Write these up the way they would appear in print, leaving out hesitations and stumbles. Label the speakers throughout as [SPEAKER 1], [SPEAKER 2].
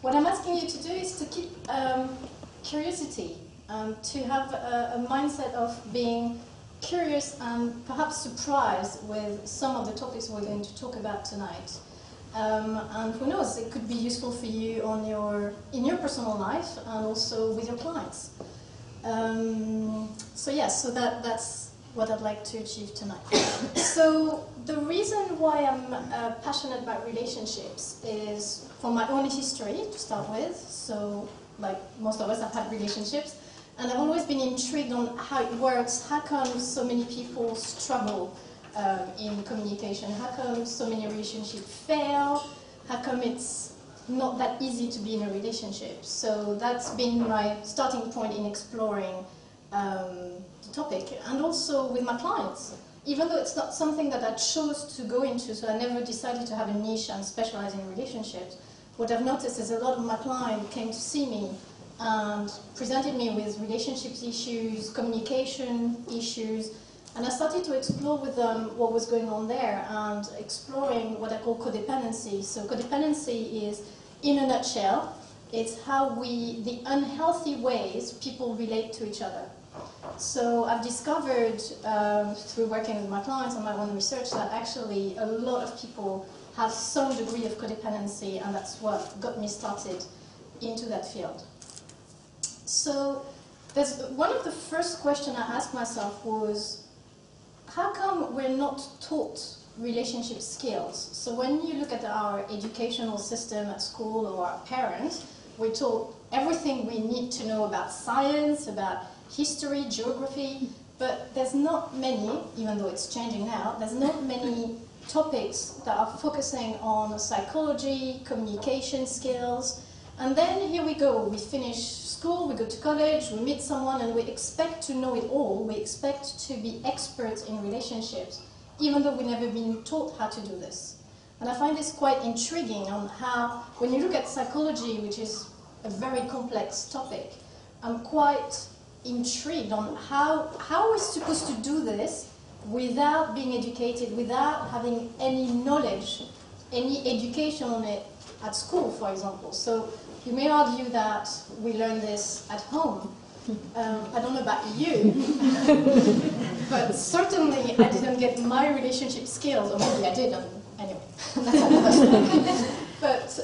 [SPEAKER 1] what I'm asking you to do is to keep curiosity, to have a mindset of being curious and perhaps surprised with some of the topics we're going to talk about tonight. And who knows, it could be useful for you in your personal life and also with your clients. So yes, so that's what I'd like to achieve tonight. So the reason why I'm passionate about relationships is from my own history to start with. So like most of us have had relationships, and I've always been intrigued on how it works. How come so many people struggle in communication? How come so many relationships fail? How come it's not that easy to be in a relationship? So that's been my starting point in exploring the topic, and also with my clients. Even though it's not something that I chose to go into, so I never decided to have a niche and specialize in relationships, what I've noticed is a lot of my clients came to see me and presented me with relationships issues, communication issues, and I started to explore with them what was going on there and exploring what I call codependency. So codependency is, in a nutshell, it's how the unhealthy ways people relate to each other. So I've discovered through working with my clients and my own research that actually a lot of people have some degree of codependency, and that's what got me started into that field. So one of the first questions I asked myself was, how come we're not taught relationship skills? So when you look at our educational system at school or our parents, we're taught everything we need to know about science, about history, geography, but there's not many, even though it's changing now, there's not many topics that are focusing on psychology, communication skills. And then here we go, we finish school, we go to college, we meet someone, and we expect to know it all. We expect to be experts in relationships, even though we've never been taught how to do this. And I find this quite intriguing on how, when you look at psychology, which is a very complex topic, I'm quite intrigued on how we're supposed to do this without being educated, without having any knowledge, any education on it at school, for example. So you may argue that we learn this at home. I don't know about you, but certainly I didn't get my relationship skills, or maybe I did, anyway, that's another thing. But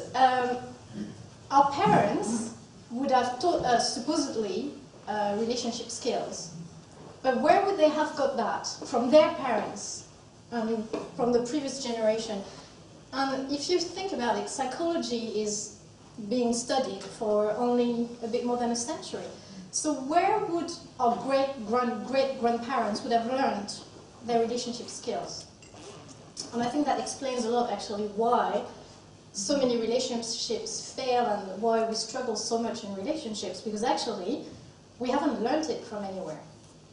[SPEAKER 1] our parents would have taught us, supposedly, relationship skills. But where would they have got that? From their parents, from the previous generation. And if you think about it, psychology is being studied for only a bit more than a century. So where would our great-grandparents would have learned their relationship skills? And I think that explains a lot, actually, why so many relationships fail and why we struggle so much in relationships, because actually we haven't learned it from anywhere.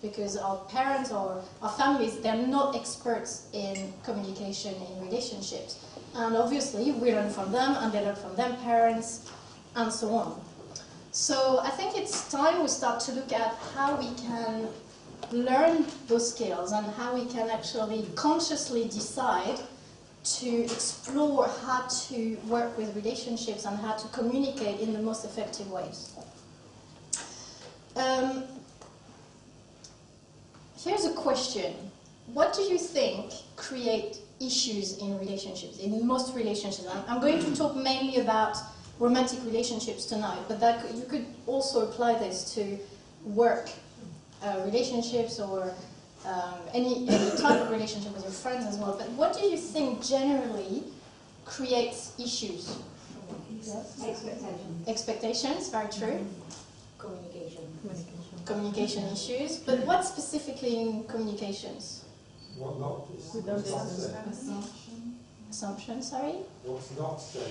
[SPEAKER 1] Because our parents or our families, they're not experts in communication in relationships. And obviously we learn from them, and they learn from their parents, and so on. So I think it's time we start to look at how we can learn those skills and how we can actually consciously decide to explore how to work with relationships and how to communicate in the most effective ways. Here's a question. What do you think create issues in relationships, in most relationships? I'm going to talk mainly about romantic relationships tonight, but you could also apply this to work relationships or any type of relationship with your friends as well. But what do you think generally creates issues? Yes?
[SPEAKER 2] Expectations.
[SPEAKER 1] Expectations, very true.
[SPEAKER 2] Communication.
[SPEAKER 1] Communication issues, but what specifically in communications?
[SPEAKER 3] What not said.
[SPEAKER 1] Assumption, sorry?
[SPEAKER 3] What's not said.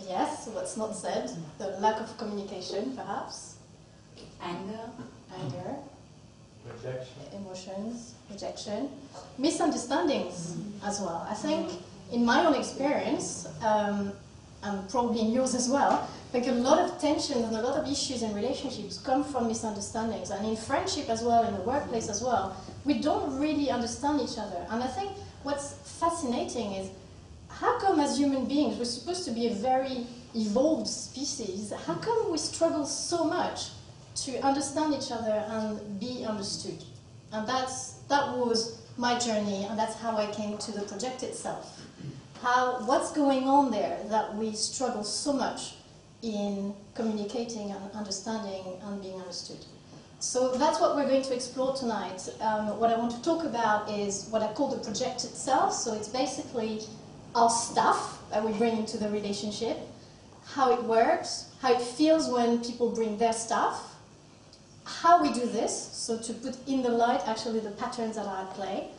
[SPEAKER 1] Yes, what's not said. The lack of communication, perhaps.
[SPEAKER 2] Anger.
[SPEAKER 1] Anger.
[SPEAKER 3] Rejection.
[SPEAKER 1] Emotions. Rejection. Misunderstandings as well. I think in my own experience, and probably in yours as well, like a lot of tensions and a lot of issues in relationships come from misunderstandings, and in friendship as well, in the workplace as well, we don't really understand each other. And I think what's fascinating is how come as human beings we're supposed to be a very evolved species, how come we struggle so much to understand each other and be understood? And that was my journey, and that's how I came to the project itself. What's going on there that we struggle so much in communicating and understanding and being understood? So that's what we're going to explore tonight. What I want to talk about is what I call the project itself. So it's basically our stuff that we bring into the relationship, how it works, how it feels when people bring their stuff, how we do this, so to put in the light actually the patterns that are at play.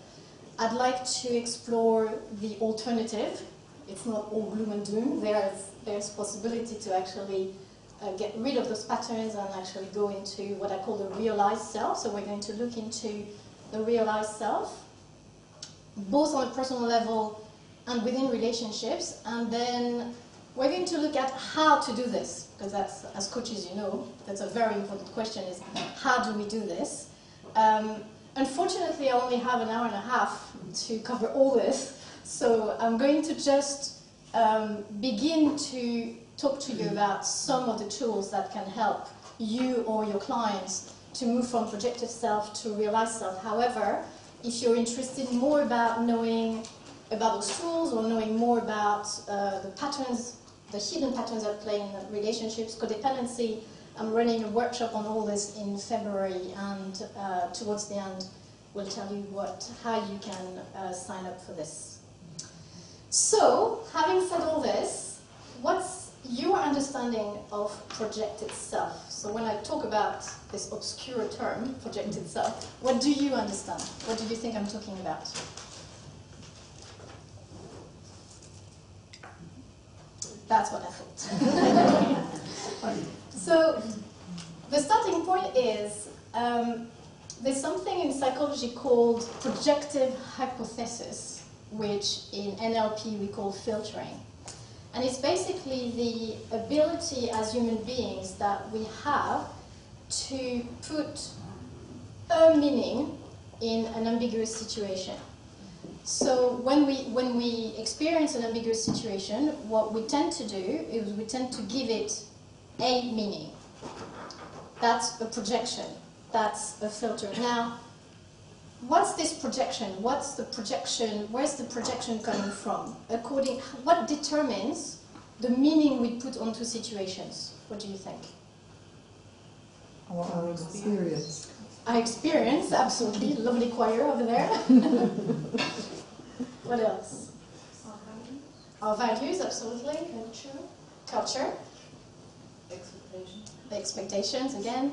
[SPEAKER 1] I'd like to explore the alternative. It's not all gloom and doom. There's possibility to actually get rid of those patterns and actually go into what I call the realized self. So we're going to look into the realized self, both on a personal level and within relationships. And then we're going to look at how to do this, because that's, as coaches, you know, that's a very important question, is how do we do this? Unfortunately, I only have an hour and a half to cover all this, so I'm going to just begin to talk to you about some of the tools that can help you or your clients to move from projective self to realized self. However, if you're interested more about knowing about those tools or knowing more about the patterns, the hidden patterns at play in relationships, codependency, I'm running a workshop on all this in February, and towards the end we'll tell you how you can sign up for this. So, having said all this, what's your understanding of projected self? So when I talk about this obscure term, projected self, what do you understand? What do you think I'm talking about? That's what I thought. So, the starting point is, there's something in psychology called projective hypothesis, which in NLP we call filtering. And it's basically the ability as human beings that we have to put a meaning in an ambiguous situation. So when we experience an ambiguous situation, what we tend to do is we tend to give it a meaning. That's a projection. That's a filter. Now, what's this projection? What's the projection? Where's the projection coming from? What determines the meaning we put onto situations? What do you think?
[SPEAKER 4] Our experience.
[SPEAKER 1] Our experience, absolutely. Lovely choir over there. What else?
[SPEAKER 2] Our values.
[SPEAKER 1] Our values, absolutely. Culture.
[SPEAKER 2] Expectations.
[SPEAKER 1] The expectations, again.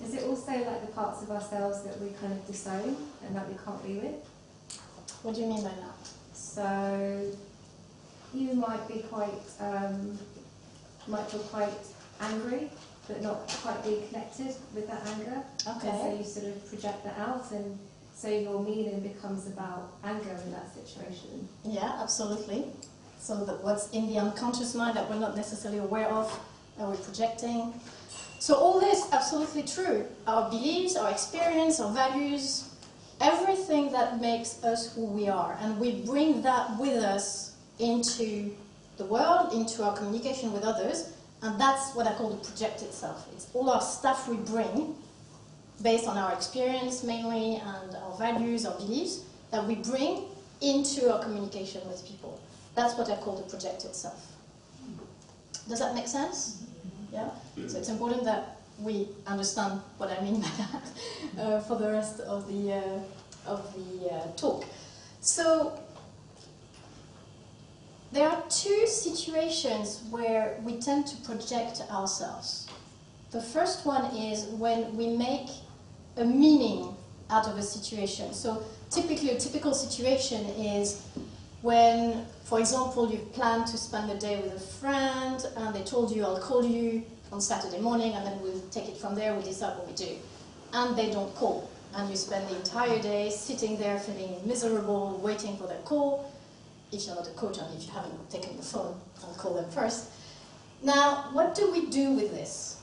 [SPEAKER 5] Is it also like the parts of ourselves that we kind of disown and that we can't be with?
[SPEAKER 1] What do you mean by that?
[SPEAKER 5] So you might be might feel quite angry, but not quite be connected with that anger.
[SPEAKER 1] Okay.
[SPEAKER 5] And so you sort of project that out, and so your meaning becomes about anger in that situation.
[SPEAKER 1] Yeah, absolutely. So that what's in the unconscious mind that we're not necessarily aware of, that we're projecting. So all this, absolutely true. Our beliefs, our experience, our values, everything that makes us who we are. And we bring that with us into the world, into our communication with others. And that's what I call the projected self. It's all our stuff we bring, based on our experience mainly, and our values, our beliefs, that we bring into our communication with people. That's what I call the projected self. Does that make sense? Yeah? So it's important that we understand what I mean by that for the rest of the talk. So there are two situations where we tend to project ourselves. The first one is when we make a meaning out of a situation. So typically a typical situation is when, for example, you plan to spend the day with a friend and they told you, I'll call you on Saturday morning and then we'll take it from there, we'll decide what we do. And they don't call. And you spend the entire day sitting there feeling miserable, waiting for their call. If you're not a coach and if you haven't taken the phone and call them first. Now, what do we do with this?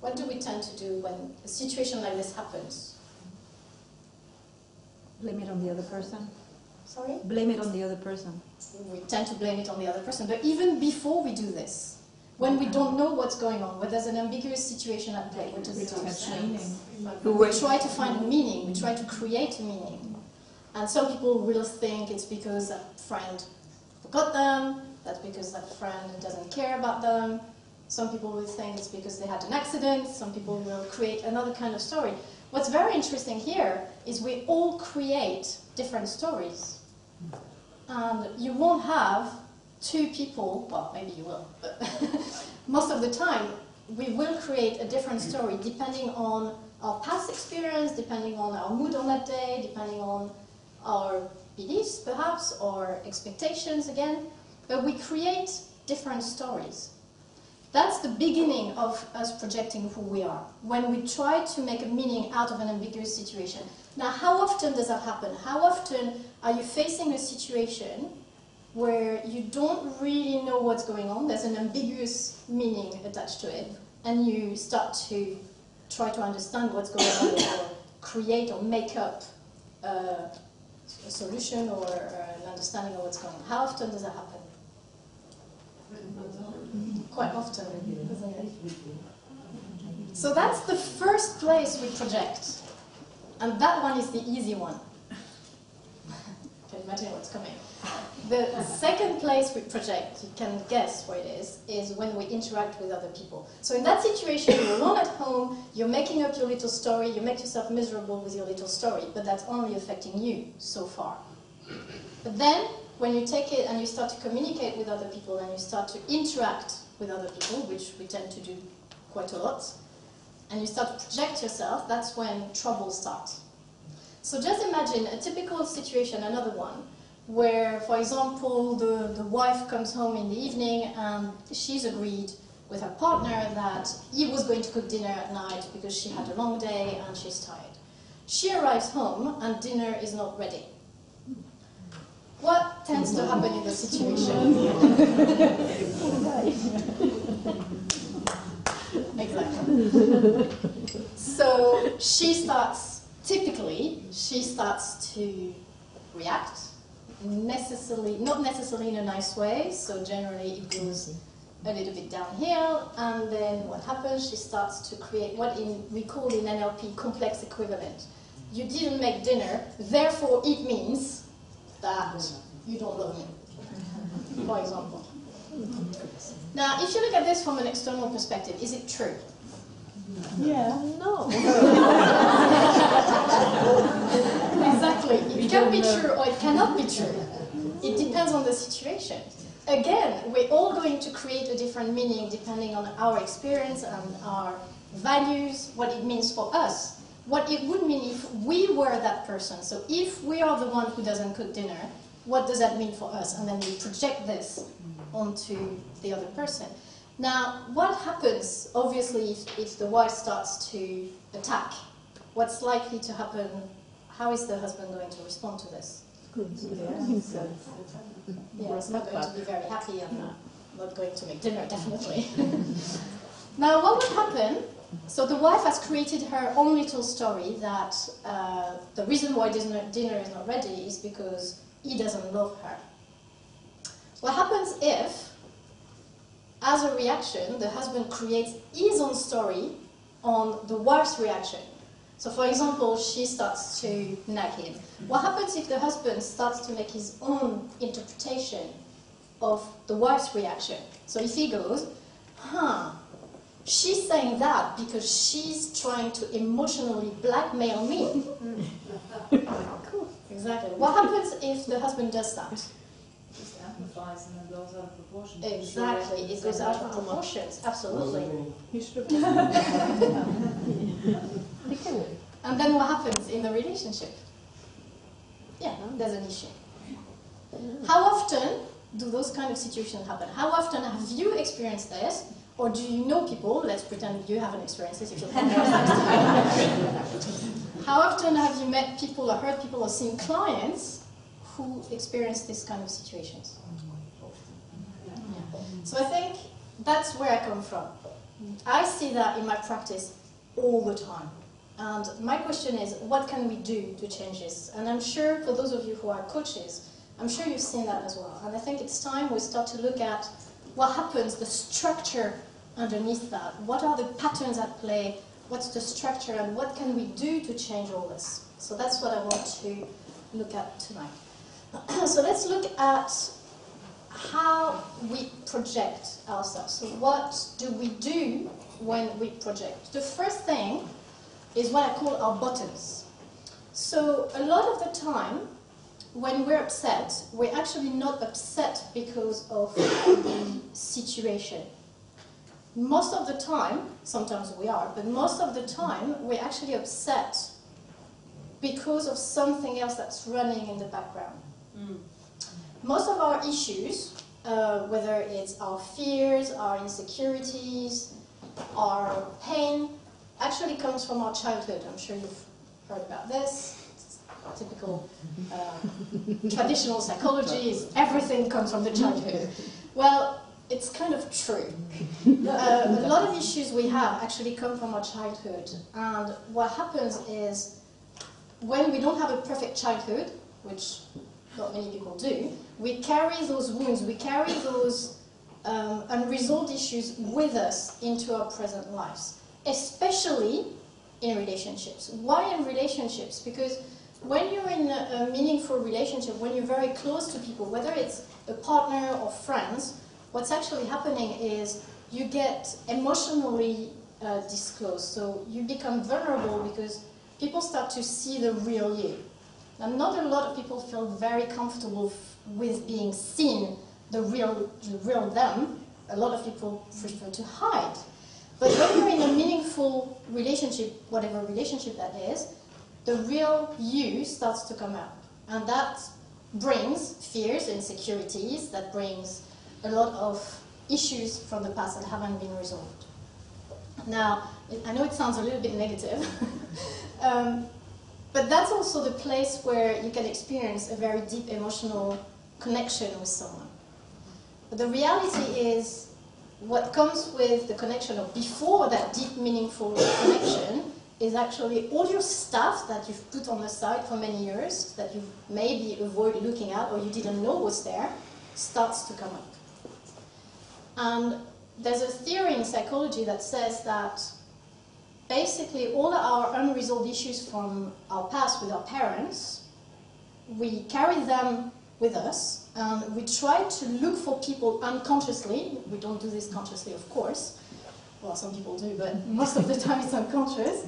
[SPEAKER 1] What do we tend to do when a situation like this happens?
[SPEAKER 4] Blame it on the other person.
[SPEAKER 1] Sorry?
[SPEAKER 4] Blame it on the other person.
[SPEAKER 1] we tend to blame it on the other person. But even before we do this, when we don't know what's going on, when there's an ambiguous situation at play, what do we do? We try to find a meaning, we try to create a meaning. And some people will think it's because that friend forgot them, that's because that friend doesn't care about them. Some people will think it's because they had an accident, some people will create another kind of story. What's very interesting here is we all create different stories. And you won't have two people, well, maybe you will, but most of the time we will create a different story depending on our past experience, depending on our mood on that day, depending on our beliefs perhaps, or expectations again, but we create different stories. That's the beginning of us projecting who we are, when we try to make a meaning out of an ambiguous situation. Now, how often does that happen? How often are you facing a situation where you don't really know what's going on, there's an ambiguous meaning attached to it, and you start to try to understand what's going on, or create or make up a solution or an understanding of what's going on? How often does that happen? Quite often, isn't it? So that's the first place we project. And that one is the easy one. Can you imagine what's coming? The second place we project, you can guess where it is when we interact with other people. So in that situation, you're alone at home, you're making up your little story, you make yourself miserable with your little story, but that's only affecting you so far. But then, when you take it and you start to communicate with other people and you start to interact with other people, which we tend to do quite a lot, and you start to project yourself, that's when trouble starts. So just imagine a typical situation, another one, where, for example, the wife comes home in the evening and she's agreed with her partner that he was going to cook dinner at night because she had a long day and she's tired. She arrives home and dinner is not ready. What tends to happen in the situation? Exactly. So she starts, typically, she starts to react, not necessarily in a nice way, so generally it goes a little bit downhill, and then what happens, she starts to create what we call in NLP complex equivalent. You didn't make dinner, therefore it means that you don't love me, for example. Now, if you look at this from an external perspective, is it true?
[SPEAKER 4] Yeah. No.
[SPEAKER 1] Exactly. It can be true or it cannot be true. It depends on the situation. Again, we're all going to create a different meaning depending on our experience and our values, what it means for us. What it would mean if we were that person. So if we are the one who doesn't cook dinner, what does that mean for us? And then we project this onto the other person. Now, what happens, obviously, if the wife starts to attack? What's likely to happen? How is the husband going to respond to this?
[SPEAKER 4] Yeah,
[SPEAKER 1] he's not going to be very happy and not going to make dinner, definitely. Now, what would happen? So the wife has created her own little story that the reason why dinner is not ready is because he doesn't love her. What happens if, as a reaction, the husband creates his own story on the wife's reaction? So for example, she starts to nag him. What happens if the husband starts to make his own interpretation of the wife's reaction? So if he goes, she's saying that because she's trying to emotionally blackmail me. Cool. Exactly. What happens if the husband does that?
[SPEAKER 2] Just amplifies and then blows out of proportion.
[SPEAKER 1] Exactly. It goes out of proportions. Absolutely. And then what happens in the relationship? Yeah, there's an issue. How often do those kind of situations happen? How often have you experienced this? Or do you know people, let's pretend you haven't experienced this if you're How often have you met people or heard people or seen clients who experience this kind of situations? Yeah. So I think that's where I come from. I see that in my practice all the time. And my question is, what can we do to change this? And I'm sure for those of you who are coaches, I'm sure you've seen that as well. And I think it's time we start to look at what happens, the structure underneath that. What are the patterns at play? What's the structure, and what can we do to change all this? So that's what I want to look at tonight. So let's look at how we project ourselves. So what do we do when we project? The first thing is what I call our buttons. So a lot of the time, when we're upset, we're actually not upset because of the situation. Most of the time, sometimes we are, but most of the time, we're actually upset because of something else that's running in the background. Most of our issues, whether it's our fears, our insecurities, our pain, actually comes from our childhood. I'm sure you've heard about this. It's typical traditional psychology is everything comes from the childhood. Well, it's kind of true. A lot of issues we have actually come from our childhood. And what happens is when we don't have a perfect childhood, which not many people do, we carry those wounds, we carry those unresolved issues with us into our present lives, especially in relationships. Why in relationships? Because when you're in a meaningful relationship, when you're very close to people, whether it's a partner or friends, what's actually happening is you get emotionally disclosed. So you become vulnerable because people start to see the real you. Now, not a lot of people feel very comfortable with being seen, the real them. A lot of people prefer to hide. But when you're in a meaningful relationship, whatever relationship that is, the real you starts to come out. And that brings fears, insecurities, that brings a lot of issues from the past that haven't been resolved. Now, I know it sounds a little bit negative, but that's also the place where you can experience a very deep emotional connection with someone. But the reality is, what comes with the connection, or before that deep, meaningful connection, is actually all your stuff that you've put on the side for many years, that you've maybe avoided looking at, or you didn't know was there, starts to come up. And there's a theory in psychology that says that basically all our unresolved issues from our past with our parents, we carry them with us, and we try to look for people unconsciously. We don't do this consciously, of course. Well, some people do, but most of the time it's unconscious.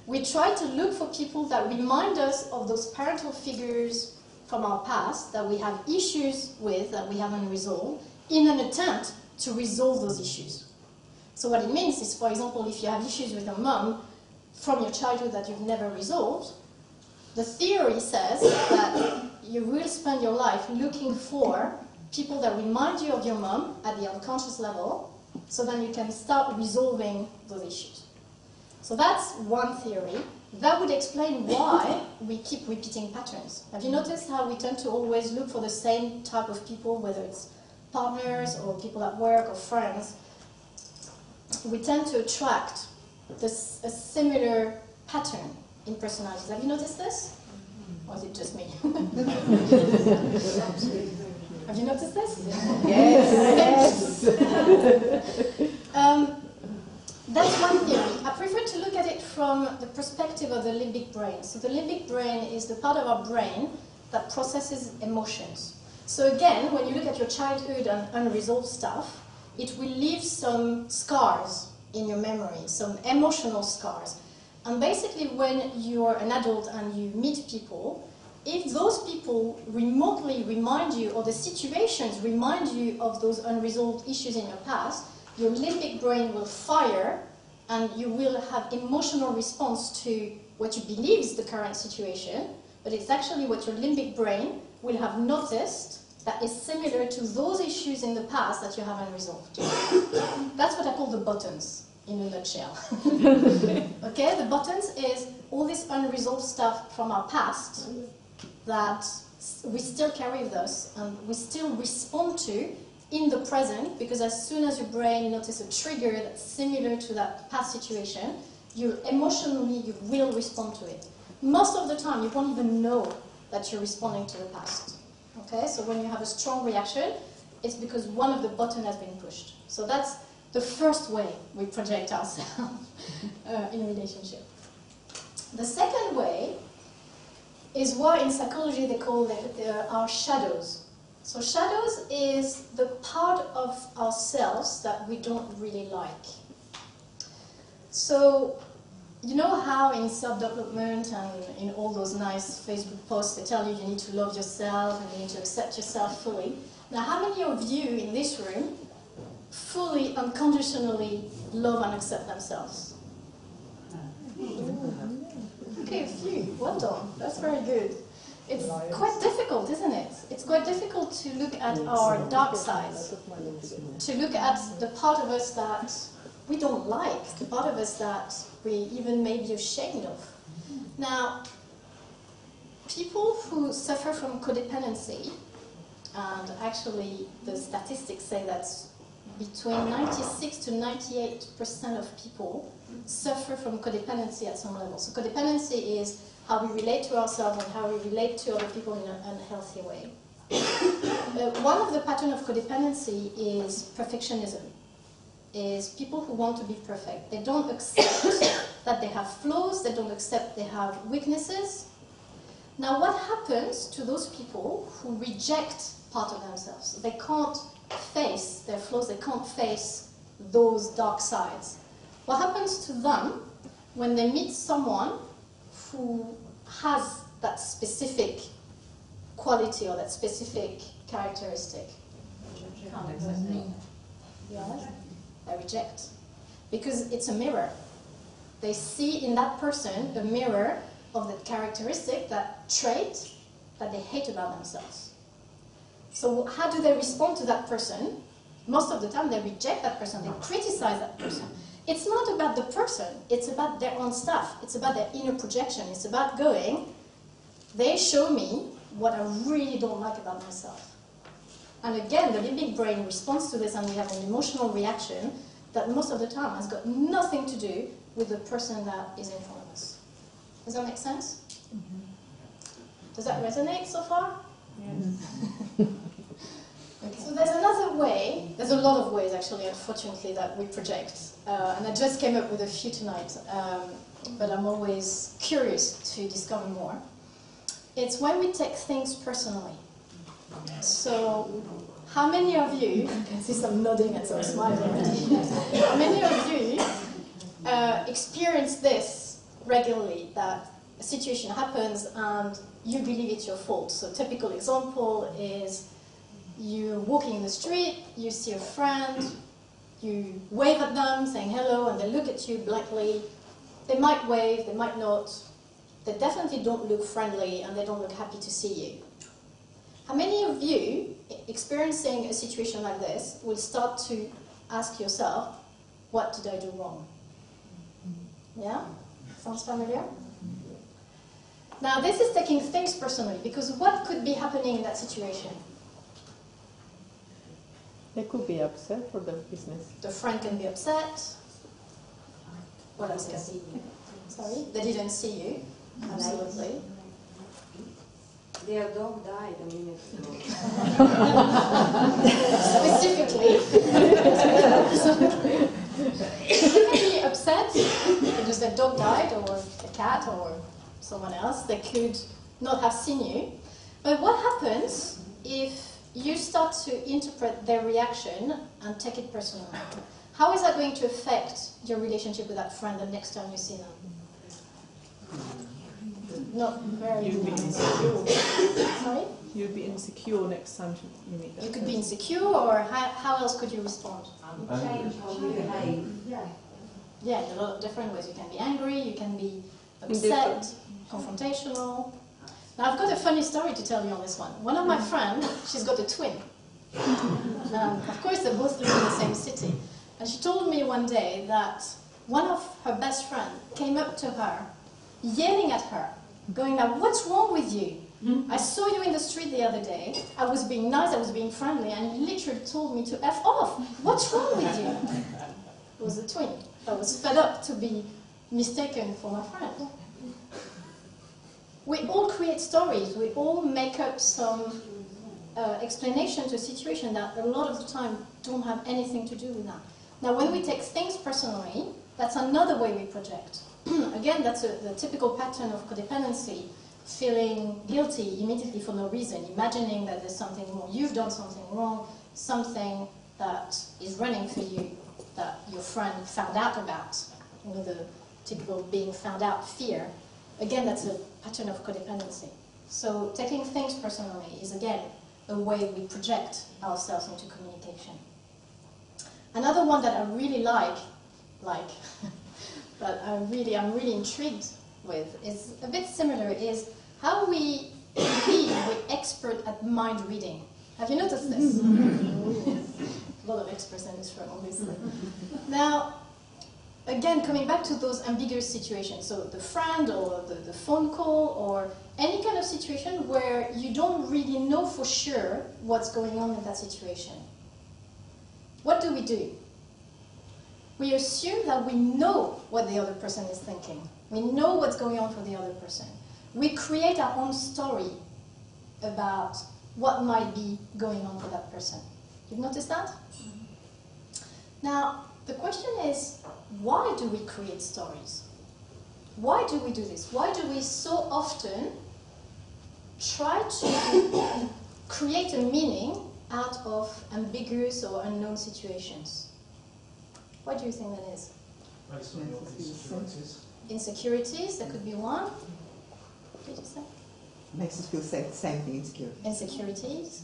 [SPEAKER 1] We try to look for people that remind us of those parental figures from our past that we have issues with, that we haven't resolved, in an attempt to resolve those issues. So what it means is, for example, if you have issues with your mom from your childhood that you've never resolved, the theory says that you will spend your life looking for people that remind you of your mom at the unconscious level, so then you can start resolving those issues. So that's one theory. That would explain why we keep repeating patterns. Have you noticed how we tend to always look for the same type of people, whether it's partners or people at work or friends? We tend to attract a similar pattern in personalities. Have you noticed this? Or is it just me? Have you noticed this?
[SPEAKER 4] Yes.
[SPEAKER 1] That's one theory. I prefer to look at it from the perspective of the limbic brain. So the limbic brain is the part of our brain that processes emotions. So again, when you look at your childhood and unresolved stuff, it will leave some scars in your memory, some emotional scars. And basically when you're an adult and you meet people, if those people remotely remind you, or the situations remind you of those unresolved issues in your past, your limbic brain will fire and you will have emotional response to what you believe is the current situation, but it's actually what your limbic brain will have noticed that is similar to those issues in the past that you haven't resolved. That's what I call the buttons, in a nutshell. Okay, the buttons is all this unresolved stuff from our past that we still carry with us and we still respond to in the present, because as soon as your brain notices a trigger that's similar to that past situation, you will respond to it. Most of the time, you won't even know that you're responding to the past. Okay, so when you have a strong reaction, it's because one of the buttons has been pushed. So that's the first way we project ourselves in a relationship. The second way is what in psychology they call our shadows. So shadows is the part of ourselves that we don't really like. So you know how in self-development and in all those nice Facebook posts they tell you you need to love yourself and you need to accept yourself fully. Now how many of you in this room fully, unconditionally love and accept themselves? Okay, a few. Well done. That's very good. It's quite difficult, isn't it? It's quite difficult to look at our dark sides, to look at the part of us that we don't like, the part of us that we even may be ashamed of. Now, people who suffer from codependency, and actually the statistics say that between 96 to 98% of people suffer from codependency at some level. So codependency is how we relate to ourselves and how we relate to other people in an unhealthy way. One of the patterns of codependency is perfectionism, is people who want to be perfect. They don't accept that they have flaws, they don't accept they have weaknesses. Now what happens to those people who reject part of themselves? They can't face their flaws, they can't face those dark sides. What happens to them when they meet someone who has that specific quality or that specific characteristic? Yes, they reject. Because it's a mirror. They see in that person a mirror of that characteristic, that trait that they hate about themselves. So how do they respond to that person? Most of the time they reject that person, they criticize that person. It's not about the person, it's about their own stuff. It's about their inner projection. It's about going, they show me what I really don't like about myself. And again, the limbic brain responds to this and we have an emotional reaction that most of the time has got nothing to do with the person that is in front of us. Does that make sense? Mm-hmm. Does that resonate so far? Yes. Okay. So there's another way, there's a lot of ways actually, unfortunately, that we project. And I just came up with a few tonight, but I'm always curious to discover more. It's when we take things personally. So, how many of you, I can see some nodding and some smiling already, how many of you experience this regularly, that a situation happens and you believe it's your fault? So, typical example is you're walking in the street, you see a friend, you wave at them saying hello and they look at you blankly. They might wave, they might not. They definitely don't look friendly and they don't look happy to see you. How many of you, experiencing a situation like this, will start to ask yourself, what did I do wrong? Yeah? Sounds familiar? Now this is taking things personally, because what could be happening in that situation?
[SPEAKER 4] They could be upset for the business.
[SPEAKER 1] The friend can be upset. What else can see you? Sorry? They didn't see you. Absolutely.
[SPEAKER 6] Their dog died a minute ago.
[SPEAKER 1] Specifically. They can be upset because their dog died, or a cat, or someone else. They could not have seen you. But what happens if you start to interpret their reaction and take it personally? How is that going to affect your relationship with that friend the next time you see them? Not very.
[SPEAKER 4] You'd be insecure.
[SPEAKER 1] Sorry?
[SPEAKER 4] You'd be insecure next time you meet that.
[SPEAKER 1] You could be insecure, or how else could you respond?
[SPEAKER 6] Change how you behave.
[SPEAKER 1] Yeah, in a lot of different ways. You can be angry, you can be upset, confrontational. Now I've got a funny story to tell you on this one. One of my friends, she's got a twin. Of course, they both live in the same city. And she told me one day that one of her best friends came up to her, yelling at her, going like, "What's wrong with you? I saw you in the street the other day. I was being nice, I was being friendly, and you literally told me to F off. What's wrong with you?" It was a twin that was fed up to be mistaken for my friend. We all create stories. We all make up some explanation to a situation that a lot of the time don't have anything to do with that. Now, when we take things personally, that's another way we project. Again, that's the typical pattern of codependency, feeling guilty immediately for no reason, imagining that there's something wrong. You've done something wrong, something that is running for you that your friend found out about. You know, the typical being found out fear. Again, that's a pattern of codependency. So taking things personally is, again, a way we project ourselves into communication. Another one that I really like, but I'm really intrigued with, is a bit similar, is how we we're expert at mind reading. Have you noticed this? A lot of experts in this room, obviously. Now, again, coming back to those ambiguous situations, so the friend or the phone call or any kind of situation where you don't really know for sure what's going on in that situation. What do? We assume that we know what the other person is thinking. We know what's going on for the other person. We create our own story about what might be going on for that person. You've noticed that? Now, the question is, why do we create stories? Why do we do this? Why do we so often try to create a meaning out of ambiguous or unknown situations? What do you think that is?
[SPEAKER 3] Based on your insecurities.
[SPEAKER 1] Insecurities, that could be one. What did you say?
[SPEAKER 7] Makes us feel safe, same thing, insecure.
[SPEAKER 1] Insecurities.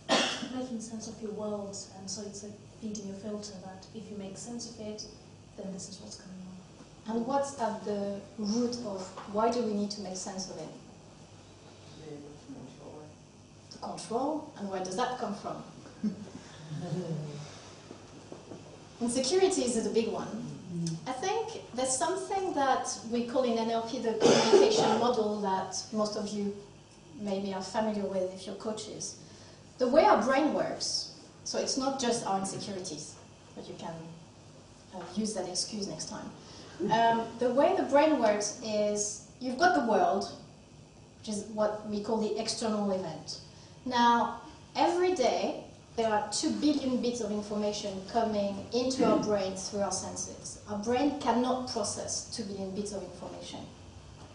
[SPEAKER 8] Making sense of your world, and so it's like feeding a filter that if you make sense of it, then this is what's going on.
[SPEAKER 1] And what's at the root of why do we need to make sense of it? The control. And where does that come from? Insecurities is a big one. I think there's something that we call in NLP the communication model that most of you maybe are familiar with if you're coaches. The way our brain works, so it's not just our insecurities, but you can use that excuse next time. The way the brain works is you've got the world, which is what we call the external event. Now, every day, there are 2 billion bits of information coming into our brains through our senses. Our brain cannot process 2 billion bits of information.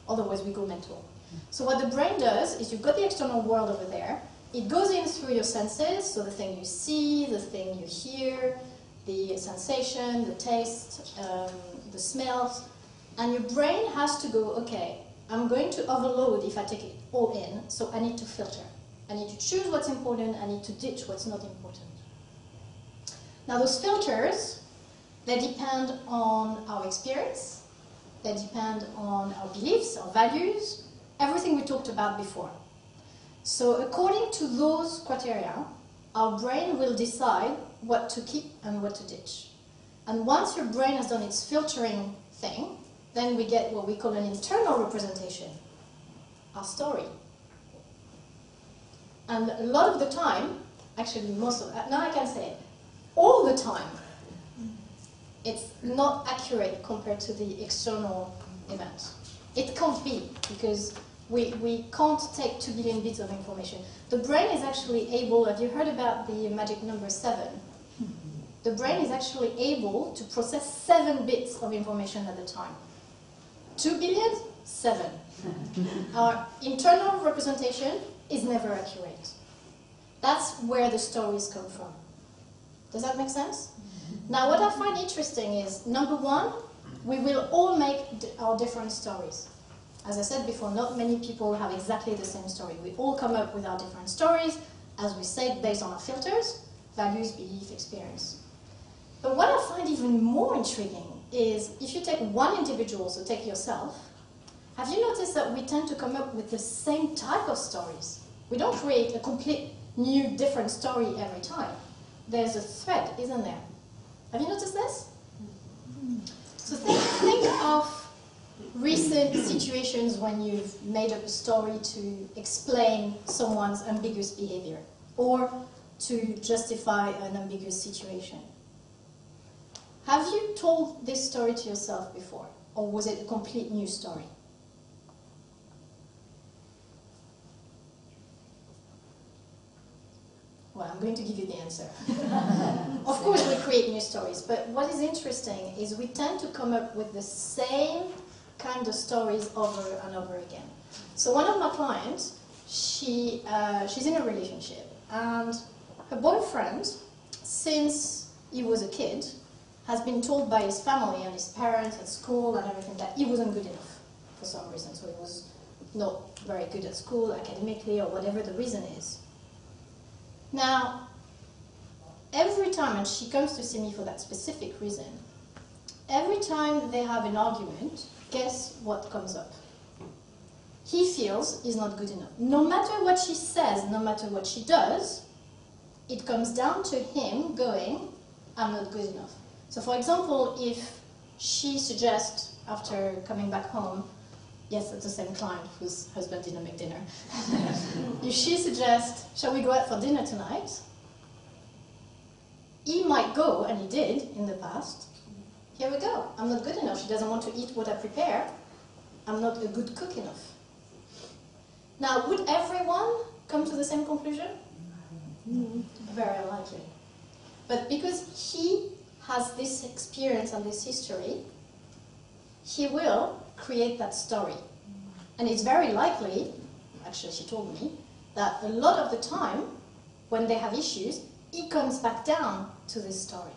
[SPEAKER 1] Otherwise, we go mental. So what the brain does is you've got the external world over there. It goes in through your senses, so the thing you see, the thing you hear, the sensation, the taste, the smells. And your brain has to go, okay, I'm going to overload if I take it all in, so I need to filter. I need to choose what's important, I need to ditch what's not important. Now those filters, they depend on our experience, they depend on our beliefs, our values, everything we talked about before. So according to those criteria, our brain will decide what to keep and what to ditch. And once your brain has done its filtering thing, then we get what we call an internal representation, our story. And a lot of the time, actually most of, now I can say it, all the time, it's not accurate compared to the external event. It can't be, because we can't take 2 billion bits of information. The brain is actually able, have you heard about the magic number 7? The brain is actually able to process 7 bits of information at a time. 2 billion? 7. Our internal representation is never accurate. That's where the stories come from. Does that make sense? Now, what I find interesting is, number one, we will all make our different stories. As I said before, not many people have exactly the same story. We all come up with our different stories, as we said, based on our filters, values, belief, experience. But what I find even more intriguing is, if you take one individual, so take yourself, have you noticed that we tend to come up with the same type of stories? We don't create a complete new, different story every time. There's a thread, isn't there? Have you noticed this? So think of recent situations when you've made up a story to explain someone's ambiguous behavior or to justify an ambiguous situation. Have you told this story to yourself before, or was it a complete new story? Well, I'm going to give you the answer. Of course, we create new stories, but what is interesting is we tend to come up with the same kind of stories over and over again. So one of my clients, she's in a relationship, and her boyfriend, since he was a kid, has been told by his family and his parents at school and everything that he wasn't good enough for some reason. So he was not very good at school, academically, or whatever the reason is. Now, every time, and she comes to see me for that specific reason, every time they have an argument, guess what comes up? He feels he's not good enough. No matter what she says, no matter what she does, it comes down to him going, I'm not good enough. So for example, if she suggests, after coming back home, yes, that's the same client whose husband didn't make dinner. If she suggests, shall we go out for dinner tonight? He might go, and he did in the past. Here we go. I'm not good enough. She doesn't want to eat what I prepare. I'm not a good cook enough. Now, would everyone come to the same conclusion? Very unlikely. But because he has this experience and this history, he will create that story. And it's very likely, actually she told me, that a lot of the time, when they have issues, he comes back down to this story.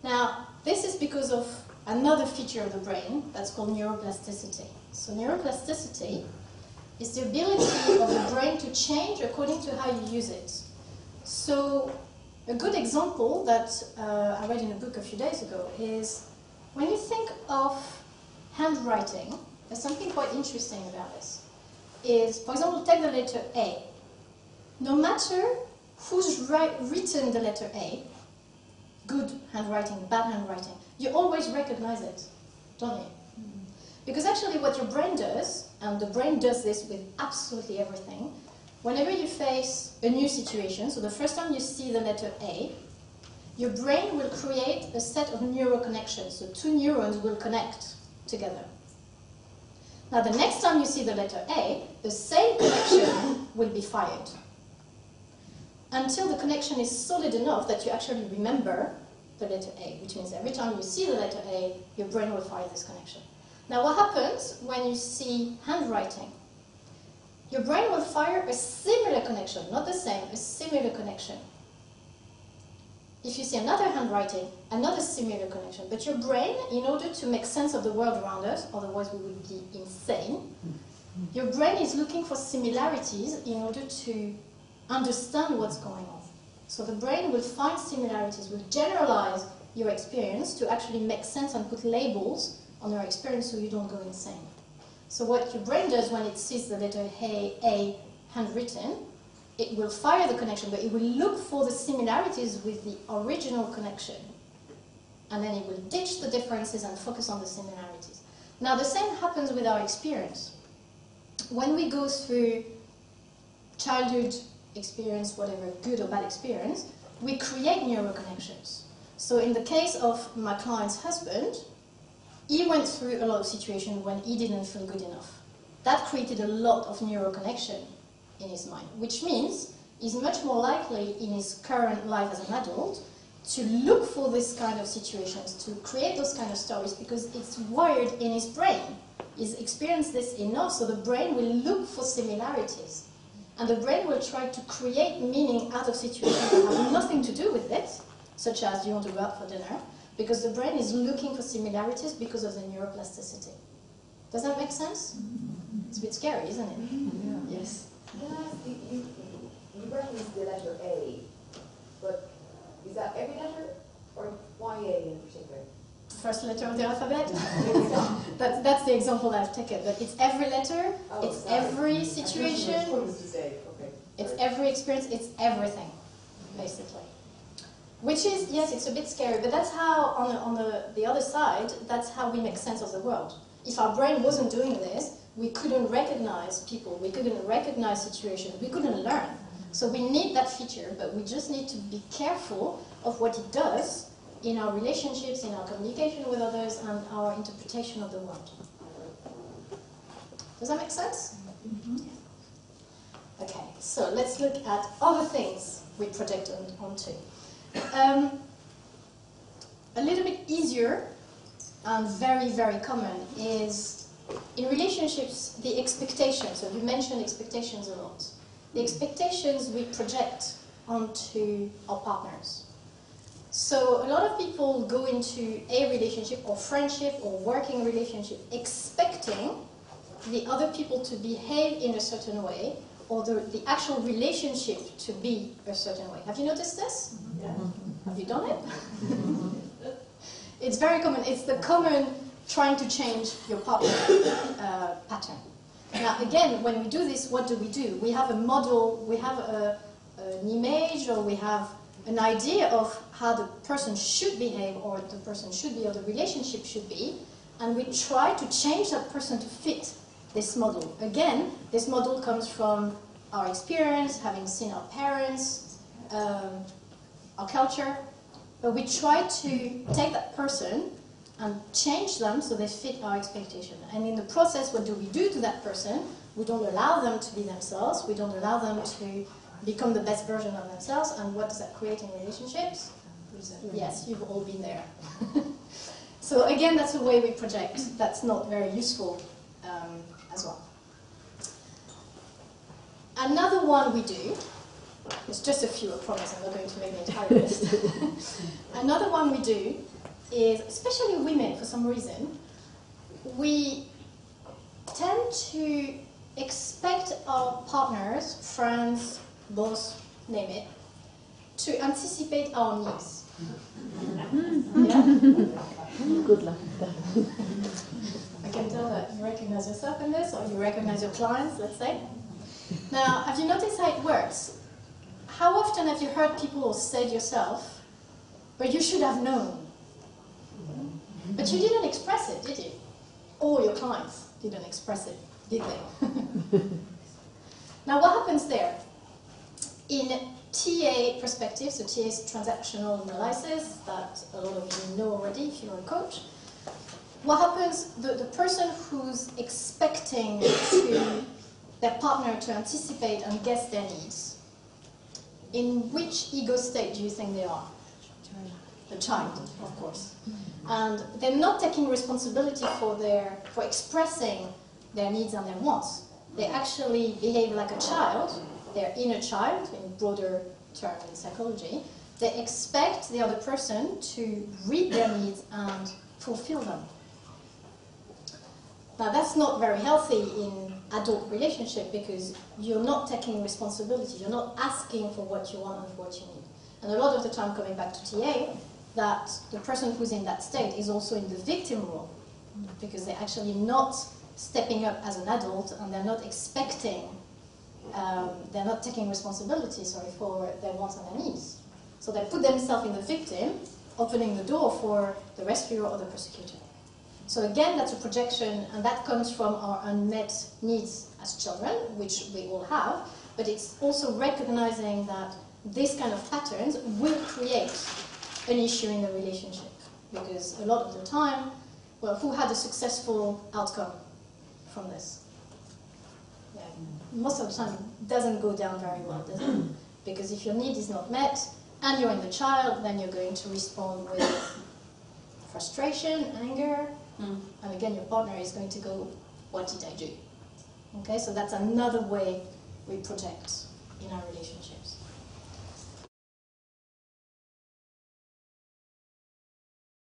[SPEAKER 1] Now, this is because of another feature of the brain that's called neuroplasticity. So neuroplasticity is the ability of the brain to change according to how you use it. So a good example that I read in a book a few days ago is when you think of handwriting, there's something quite interesting about this. Is, for example, take the letter A. No matter who's written the letter A, good handwriting, bad handwriting, you always recognize it, don't you? Because actually what your brain does, and the brain does this with absolutely everything, whenever you face a new situation, so the first time you see the letter A, your brain will create a set of neural connections, so two neurons will connect together. Now the next time you see the letter A, the same connection will be fired, until the connection is solid enough that you actually remember the letter A, which means every time you see the letter A, your brain will fire this connection. Now what happens when you see handwriting? Your brain will fire a similar connection, not the same, a similar connection. If you see another handwriting, another similar connection. But your brain, in order to make sense of the world around us, otherwise we would be insane, your brain is looking for similarities in order to understand what's going on. So the brain will find similarities, will generalize your experience to actually make sense and put labels on your experience so you don't go insane. So what your brain does when it sees the letter A handwritten, it will fire the connection, but it will look for the similarities with the original connection. And then it will ditch the differences and focus on the similarities. Now the same happens with our experience. When we go through childhood experience, whatever, good or bad experience, we create neural connections. So in the case of my client's husband, he went through a lot of situations when he didn't feel good enough. That created a lot of neural connection in his mind, which means he's much more likely in his current life as an adult to look for this kind of situations, to create those kind of stories, because it's wired in his brain. He's experienced this enough, so the brain will look for similarities. And the brain will try to create meaning out of situations that have nothing to do with it, such as you want to go out for dinner, because the brain is looking for similarities because of the neuroplasticity. Does that make sense? It's a bit scary, isn't it?
[SPEAKER 6] Yeah.
[SPEAKER 1] Yes.
[SPEAKER 6] Can I ask you referenced the letter A, but is that every letter, or why A in particular?
[SPEAKER 1] First letter of the alphabet? That's the example I've taken, but it's every letter, it's every situation, it's every experience, it's everything, basically. Which is, yes, it's a bit scary, but that's how, on the other side, that's how we make sense of the world. If our brain wasn't doing this, we couldn't recognize people, we couldn't recognize situations, we couldn't learn. So we need that feature, but we just need to be careful of what it does in our relationships, in our communication with others, and our interpretation of the world. Does that make sense? Mm-hmm. Okay. So let's look at other things we project onto. A little bit easier and very, very common is in relationships, the expectations. So you mentioned expectations a lot. The expectations we project onto our partners. So a lot of people go into a relationship or friendship or working relationship expecting the other people to behave in a certain way or the actual relationship to be a certain way. Have you noticed this?
[SPEAKER 2] Yeah.
[SPEAKER 1] Have you done it? It's very common. It's the common trying to change your partner pattern. Now, again, when we do this, what do? We have a model, we have an image, or we have an idea of how the person should behave, or the person should be, or the relationship should be, and we try to change that person to fit this model. Again, this model comes from our experience, having seen our parents, our culture, but we try to take that person and change them so they fit our expectation. And in the process, what do we do to that person? We don't allow them to be themselves. We don't allow them to become the best version of themselves. And what does that create in relationships? Yes, you've all been there. So again, that's a way we project. That's not very useful as well. Another one we do, it's just a few, I promise, I'm not going to make the entire list. Another one we do is, especially women for some reason, we tend to expect our partners, friends, boss, name it, to anticipate our needs. Yeah?
[SPEAKER 4] Good luck with that.
[SPEAKER 1] I can tell that you recognize yourself in this, or you recognize your clients, let's say. Now, have you noticed how it works? How often have you heard people say yourself, but you should have known? But you didn't express it, did you? Or your clients didn't express it, did they? Now, what happens there? In TA perspective, so TA is transactional analysis, that a lot of you know already if you're a coach. What happens, the person who's expecting their partner to anticipate and guess their needs, in which ego state do you think they are? The child, of course. And they're not taking responsibility for expressing their needs and their wants. They actually behave like a child, their inner child, in broader term in psychology. They expect the other person to read their needs and fulfill them. Now that's not very healthy in adult relationship because you're not taking responsibility, you're not asking for what you want and what you need. And a lot of the time, coming back to TA, that the person who's in that state is also in the victim role because they're actually not stepping up as an adult and they're not expecting, they're not taking responsibility, for their wants and their needs. So they put themselves in the victim, opening the door for the rescuer or the persecutor. So again, that's a projection, and that comes from our unmet needs as children, which we all have, but it's also recognizing that this kind of patterns will create an issue in the relationship. Because a lot of the time, well, who had a successful outcome from this? Yeah, most of the time, it doesn't go down very well, does it? Because if your need is not met, and you're in the child, then you're going to respond with frustration, anger, and again, your partner is going to go, what did I do? Okay, so that's another way we project in our relationships.